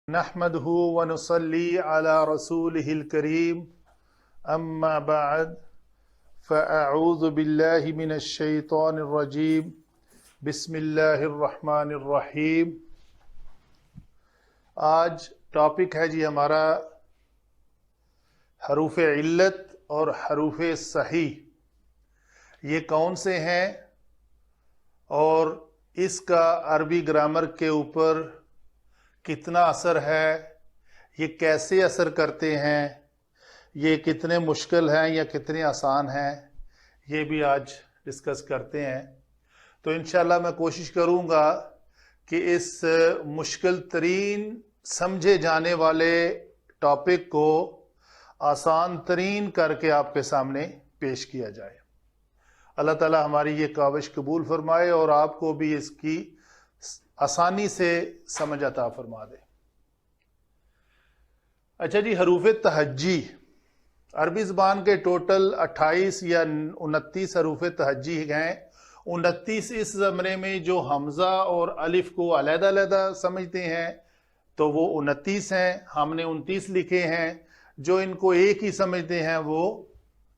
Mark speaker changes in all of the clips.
Speaker 1: نحمده ونصلي على رسوله الكريم أما بعد فأعوذ بالله من الشيطان الرجيم بسم اللہ الرحمن الرحیم۔ آج ٹاپک ہے جی ہمارا حروف علت اور حروف صحیح، یہ کون سے ہیں اور اس کا عربی گرامر کے اوپر کتنا اثر ہے، یہ کیسے اثر کرتے ہیں، یہ کتنے مشکل ہیں یا کتنے آسان ہیں، یہ بھی آج ڈسکس کرتے ہیں۔ تو انشاءاللہ میں کوشش کروں گا کہ اس مشکل ترین سمجھے جانے والے ٹاپک کو آسان ترین کر کے آپ کے سامنے پیش کیا جائے۔ اللہ تعالی ہماری یہ کاوش قبول فرمائے اور آپ کو بھی اس کی آسانی سے سمجھ عطا فرما دے۔ اچھا جی، حروف تہجی عربی زبان کے ٹوٹل 28 یا 29 حروف تہجی ہیں۔ 29 اس زمرے میں جو حمزہ اور الف کو علیحدہ علیحدہ سمجھتے ہیں تو وہ 29 ہیں، ہم نے 29 لکھے ہیں۔ جو ان کو ایک ہی سمجھتے ہیں وہ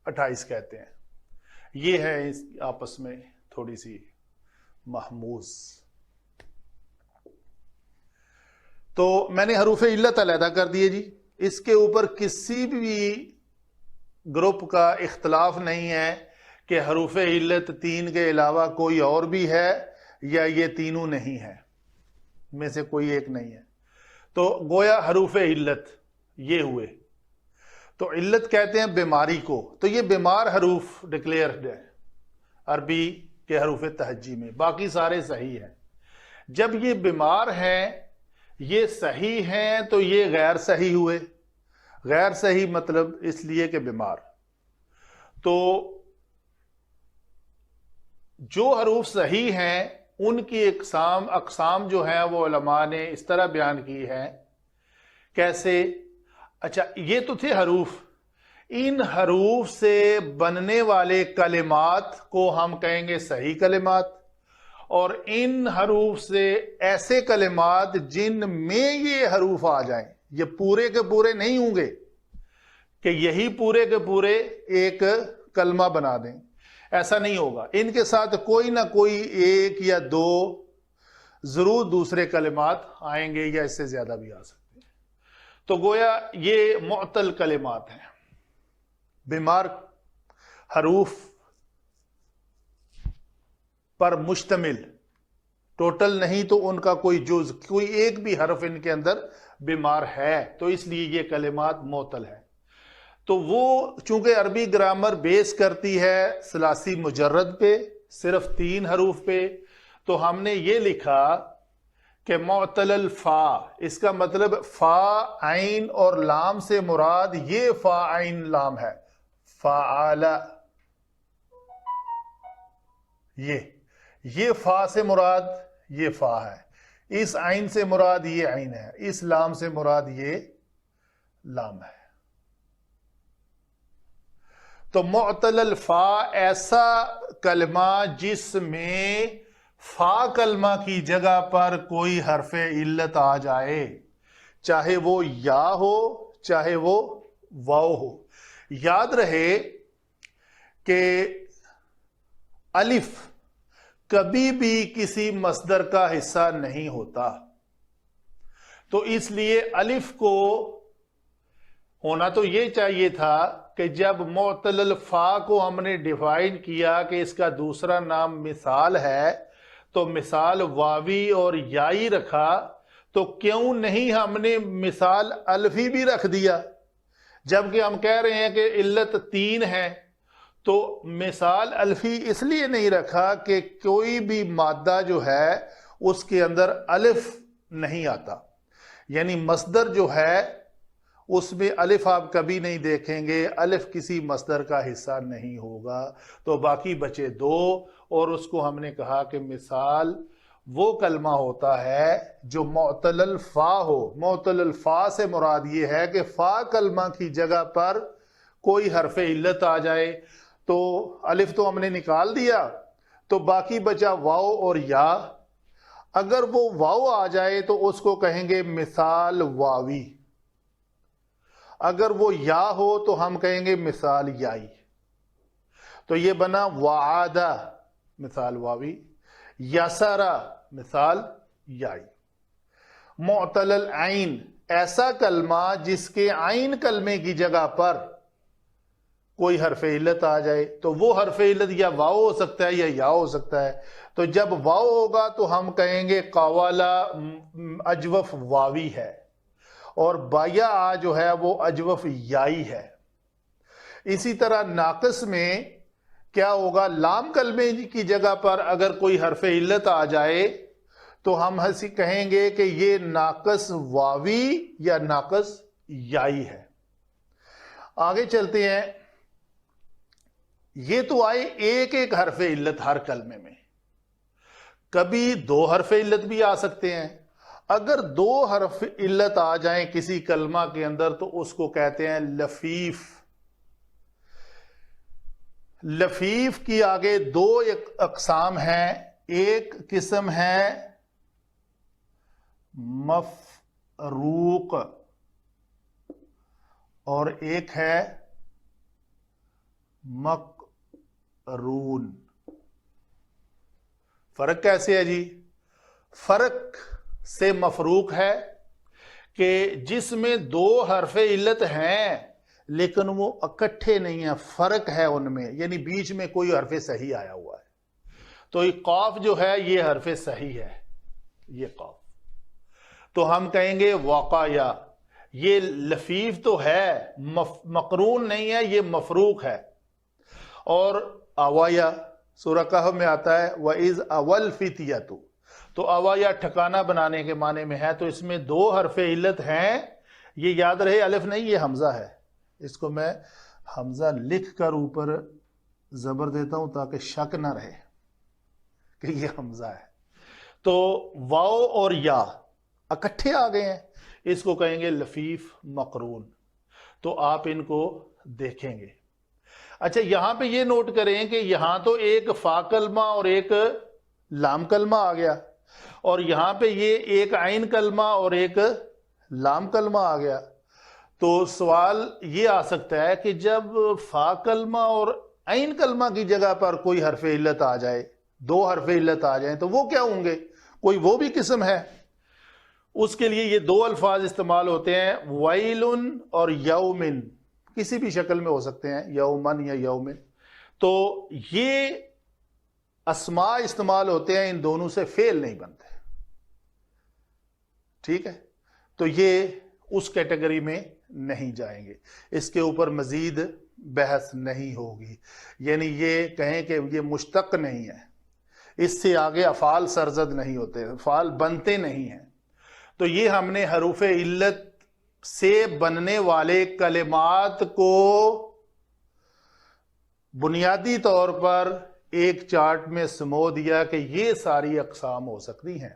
Speaker 1: 28 کہتے ہیں۔ یہ ہے اس آپس میں تھوڑی سی محموز۔ تو میں نے حروف علت علیحدہ کر دیے جی، اس کے اوپر کسی بھی گروپ کا اختلاف نہیں ہے کہ حروف علت 3 کے علاوہ کوئی اور بھی ہے یا یہ تینوں نہیں ہے، میں سے کوئی ایک نہیں ہے۔ تو گویا حروف علت یہ ہوئے، تو علت کہتے ہیں بیماری کو، تو یہ بیمار حروف ڈکلیئرڈ ہے عربی کے حروف تہجی میں، باقی سارے صحیح ہیں۔ جب یہ بیمار ہیں، یہ صحیح ہیں تو یہ غیر صحیح ہوئے۔ غیر صحیح مطلب اس لیے کہ بیمار۔ تو جو حروف صحیح ہیں ان کی اقسام جو ہیں وہ علماء نے اس طرح بیان کی ہے۔ کیسے؟ اچھا، یہ تو تھے حروف، ان حروف سے بننے والے کلمات کو ہم کہیں گے صحیح کلمات، اور ان حروف سے ایسے کلمات جن میں یہ حروف آ جائیں، یہ پورے کے پورے نہیں ہوں گے کہ یہی پورے کے پورے ایک کلمہ بنا دیں، ایسا نہیں ہوگا۔ ان کے ساتھ کوئی نہ کوئی ایک یا دو ضرور دوسرے کلمات آئیں گے یا اس سے زیادہ بھی آ سکتے ہیں۔ تو گویا یہ معطل کلمات ہیں، بیمار حروف پر مشتمل، ٹوٹل نہیں تو ان کا کوئی جز، کوئی ایک بھی حرف ان کے اندر بیمار ہے، تو اس لیے یہ کلمات معطل ہیں۔ تو وہ چونکہ عربی گرامر بیس کرتی ہے ثلاثی مجرد پہ، صرف 3 حروف پہ، تو ہم نے یہ لکھا کہ معطل الفا، اس کا مطلب فا عین اور لام سے مراد یہ فا عین لام ہے، فعال، یہ فا سے مراد یہ فا ہے، اس عین سے مراد یہ عین ہے، اس لام سے مراد یہ لام ہے۔ تو معطل الفا ایسا کلمہ جس میں فا کلمہ کی جگہ پر کوئی حرف علت آ جائے، چاہے وہ یا ہو چاہے وہ واو ہو۔ یاد رہے کہ الف کبھی بھی کسی مصدر کا حصہ نہیں ہوتا، تو اس لیے الف کو ہونا تو یہ چاہیے تھا کہ جب معطل الفا کو ہم نے ڈیفائن کیا کہ اس کا دوسرا نام مثال ہے، تو مثال واوی اور یائی رکھا، تو کیوں نہیں ہم نے مثال الفی بھی رکھ دیا؟ جبکہ ہم کہہ رہے ہیں کہ علت 3 ہے، تو مثال الفی اس لیے نہیں رکھا کہ کوئی بھی مادہ جو ہے اس کے اندر الف نہیں آتا، یعنی مصدر جو ہے اس میں الف آپ کبھی نہیں دیکھیں گے، الف کسی مصدر کا حصہ نہیں ہوگا، تو باقی بچے 2، اور اس کو ہم نے کہا کہ مثال وہ کلمہ ہوتا ہے جو معطل الفا ہو۔ معطل الفا سے مراد یہ ہے کہ فا کلمہ کی جگہ پر کوئی حرف علت آ جائے، تو الف تو ہم نے نکال دیا، تو باقی بچا واو اور یا۔ اگر وہ واو آ جائے تو اس کو کہیں گے مثال واوی، اگر وہ یا ہو تو ہم کہیں گے مثال یائی. تو یہ بنا وعدہ مثال واوی، یسرا مثال یائی. معتل العین ایسا کلمہ جس کے عین کلمے کی جگہ پر کوئی حرف علت آ جائے، تو وہ حرف علت یا واو ہو سکتا ہے یا یا ہو سکتا ہے. تو جب واو ہوگا تو ہم کہیں گے قوالا اجوف واوی ہے، اور بایا جو ہے وہ اجوف یائی ہے. اسی طرح ناقص میں کیا ہوگا، لام کلمے کی جگہ پر اگر کوئی حرف علت آ جائے تو ہم کہیں گے کہ یہ ناقص واوی یا ناقص یائی ہے. آگے چلتے ہیں. یہ تو آئے ایک ایک حرف علت ہر کلمے میں، کبھی دو حرف علت بھی آ سکتے ہیں. اگر دو حرف علت آ جائیں کسی کلمہ کے اندر تو اس کو کہتے ہیں لفیف. لفیف کی آگے دو اقسام ہیں، ایک قسم ہے مفروق اور ایک ہے مقرون. فرق کیسے ہے جی؟ فرق سے مفروق ہے کہ جس میں دو حرف علت ہیں لیکن وہ اکٹھے نہیں ہیں، فرق ہے ان میں، یعنی بیچ میں کوئی حرف صحیح آیا ہوا ہے. تو یہ قاف جو ہے یہ حرف صحیح ہے، یہ قاف. تو ہم کہیں گے واقعہ. یہ لفیف تو ہے، مقرون نہیں ہے، یہ مفروق ہے. اور اوایا سورہ کہف میں آتا ہے وَإِذْ أَوَلْ فِتْيَةُ، تو اوایا ٹھکانہ بنانے کے معنی میں ہے. تو اس میں دو حرف علت ہیں. یہ یاد رہے الف نہیں، یہ حمزہ ہے. اس کو میں حمزہ لکھ کر اوپر زبر دیتا ہوں تاکہ شک نہ رہے کہ یہ حمزہ ہے. تو واو اور یا اکٹھے آ گئے ہیں، اس کو کہیں گے لفیف مقرون. تو آپ ان کو دیکھیں گے. اچھا یہاں پہ یہ نوٹ کریں کہ یہاں تو ایک فا کلمہ اور ایک لام کلمہ آ گیا، اور یہاں پہ یہ ایک عین کلمہ اور ایک لام کلمہ آ گیا. تو سوال یہ آ سکتا ہے کہ جب فا کلمہ اور عین کلمہ کی جگہ پر کوئی حرف علت آ جائے، دو حرف علت آ جائیں، تو وہ کیا ہوں گے؟ کوئی وہ بھی قسم ہے؟ اس کے لیے یہ دو الفاظ استعمال ہوتے ہیں، ویلن اور یومن. کسی بھی شکل میں ہو سکتے ہیں، یومن یا یومن. تو یہ اسماء استعمال ہوتے ہیں، ان دونوں سے فعل نہیں بنتے. ٹھیک ہے؟ تو یہ اس کیٹیگری میں نہیں جائیں گے، اس کے اوپر مزید بحث نہیں ہوگی. یعنی یہ کہیں کہ یہ مشتق نہیں ہے، اس سے آگے افعال سرزد نہیں ہوتے، افعال بنتے نہیں ہیں. تو یہ ہم نے حروف علت سے بننے والے کلمات کو بنیادی طور پر ایک چارٹ میں سمو دیا کہ یہ ساری اقسام ہو سکتی ہیں.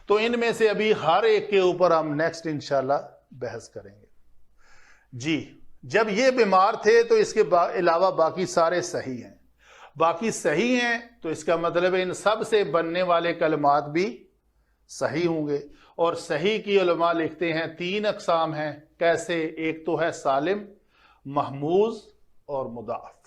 Speaker 1: تو ان میں سے ابھی ہر ایک کے اوپر ہم نیکسٹ انشاءاللہ بحث کریں گے. جی جب یہ بیمار تھے تو اس کے علاوہ باقی سارے صحیح ہیں. باقی صحیح ہیں تو اس کا مطلب ہے ان سب سے بننے والے کلمات بھی صحیح ہوں گے. اور صحیح کی علماء لکھتے ہیں تین اقسام ہیں. کیسے؟ ایک تو ہے سالم، محموز اور مضاعف.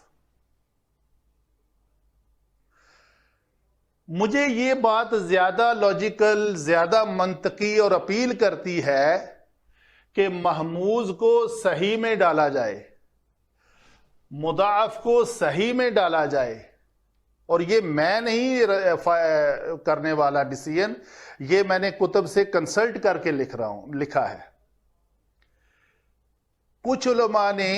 Speaker 1: مجھے یہ بات زیادہ لاجیکل، زیادہ منطقی اور اپیل کرتی ہے کہ محموز کو صحیح میں ڈالا جائے، مضاعف کو صحیح میں ڈالا جائے. اور یہ میں نہیں کرنے والا ڈیسیژن، یہ میں نے کتب سے کنسلٹ کر کے لکھا ہے. کچھ علماء نے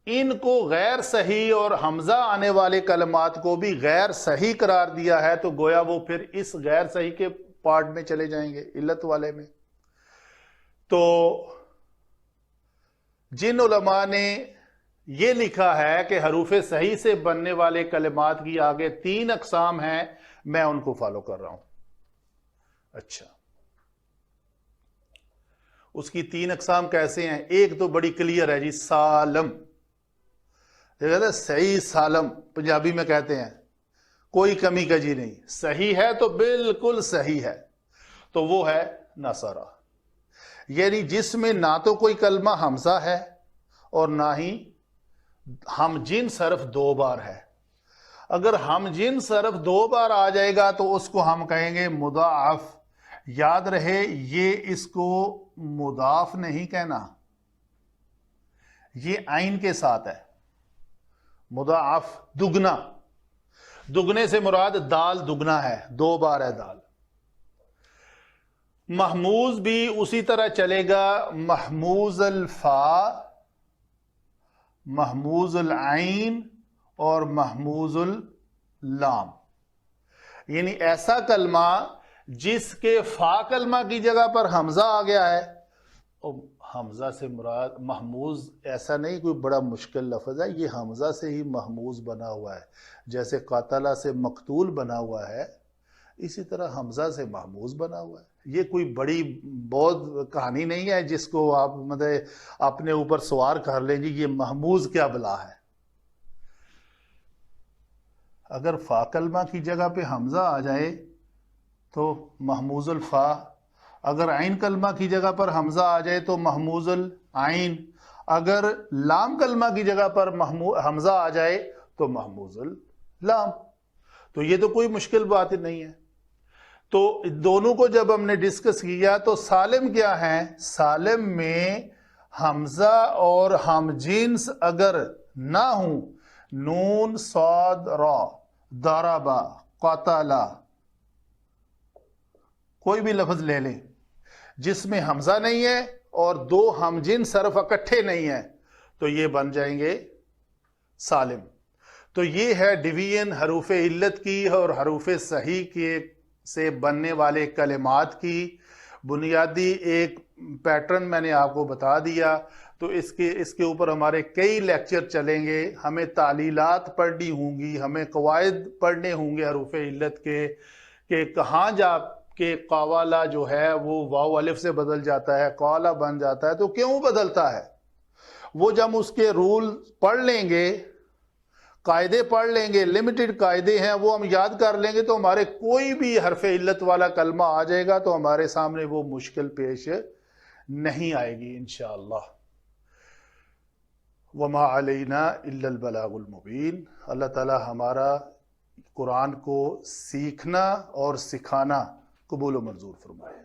Speaker 1: ان کو غیر صحیح اور حمزہ آنے والے کلمات کو بھی غیر صحیح قرار دیا ہے. تو گویا وہ پھر اس غیر صحیح کے پارٹ میں چلے جائیں گے، علت والے میں. تو جن علماء نے یہ لکھا ہے کہ حروف صحیح سے بننے والے کلمات کی آگے تین اقسام ہیں، میں ان کو فالو کر رہا ہوں. اچھا اس کی تین اقسام کیسے ہیں؟ ایک تو بڑی کلیئر ہے جی، سالم. صحیح سالم پنجابی میں کہتے ہیں، کوئی کمی کجی نہیں، صحیح ہے تو بالکل صحیح ہے، تو وہ ہے نصرہ، یعنی جس میں نہ تو کوئی کلمہ حمزہ ہے اور نہ ہی ہم جنس حرف دو بار ہے۔ اگر ہم جنس حرف دو بار آ جائے گا تو اس کو ہم کہیں گے مضاعف۔ یاد رہے یہ اس کو مضاف نہیں کہنا، یہ عین کے ساتھ ہے، مضاعف دگنا، دگنے سے مراد دال دگنا ہے، دو بار ہے دال۔ محموز بھی اسی طرح چلے گا، محموز الفا، محموز العین اور محموز اللام، یعنی ایسا کلمہ جس کے فا کلمہ کی جگہ پر حمزہ آ گیا ہے، اور حمزہ سے مراد محموز ایسا نہیں کوئی بڑا مشکل لفظ ہے، یہ حمزہ سے ہی محموز بنا ہوا ہے، جیسے قاتلہ سے مقتول بنا ہوا ہے اسی طرح حمزہ سے محموز بنا ہوا ہے۔ یہ کوئی بڑی بہت کہانی نہیں ہے جس کو آپ مطلب اپنے اوپر سوار کر لیں جی یہ محموز کیا بلا ہے۔ اگر فا کلمہ کی جگہ پہ حمزہ آ جائے تو محموز الفا، اگر عین کلمہ کی جگہ پر حمزہ آ جائے تو محموز العین، اگر لام کلمہ کی جگہ پر حمزہ آ جائے تو محموز اللام، تو یہ تو کوئی مشکل بات نہیں ہے۔ تو دونوں کو جب ہم نے ڈسکس کیا تو سالم کیا ہے؟ سالم میں حمزہ اور ہم جنس اگر نہ ہوں، نون صاد را، ضربا، قتلا، کوئی بھی لفظ لے لیں جس میں حمزہ نہیں ہے اور دو ہم جنس حرف اکٹھے نہیں ہیں تو یہ بن جائیں گے سالم۔ تو یہ ہے ڈویژن حروف علت کی اور حروف صحیح کے سے بننے والے کلمات کی بنیادی ایک پیٹرن میں نے آپ کو بتا دیا۔ تو اس کے اوپر ہمارے کئی لیکچر چلیں گے، ہمیں تعلیلات پڑھنی ہوں گی، ہمیں قواعد پڑھنے ہوں گے حروف علت کے، کہ کہاں جا کے قوالا جو ہے وہ واو الف سے بدل جاتا ہے، قوالا بن جاتا ہے، تو کیوں بدلتا ہے؟ وہ جب اس کے رول پڑھ لیں گے، قاعدے پڑھ لیں گے، لمیٹڈ قاعدے ہیں وہ ہم یاد کر لیں گے، تو ہمارے کوئی بھی حرف علت والا کلمہ آ جائے گا تو ہمارے سامنے وہ مشکل پیش نہیں آئے گی انشاءاللہ۔ وما علینا الا البلاغ المبین۔ اللہ تعالی ہمارا قرآن کو سیکھنا اور سکھانا قبول و منظور فرمائے۔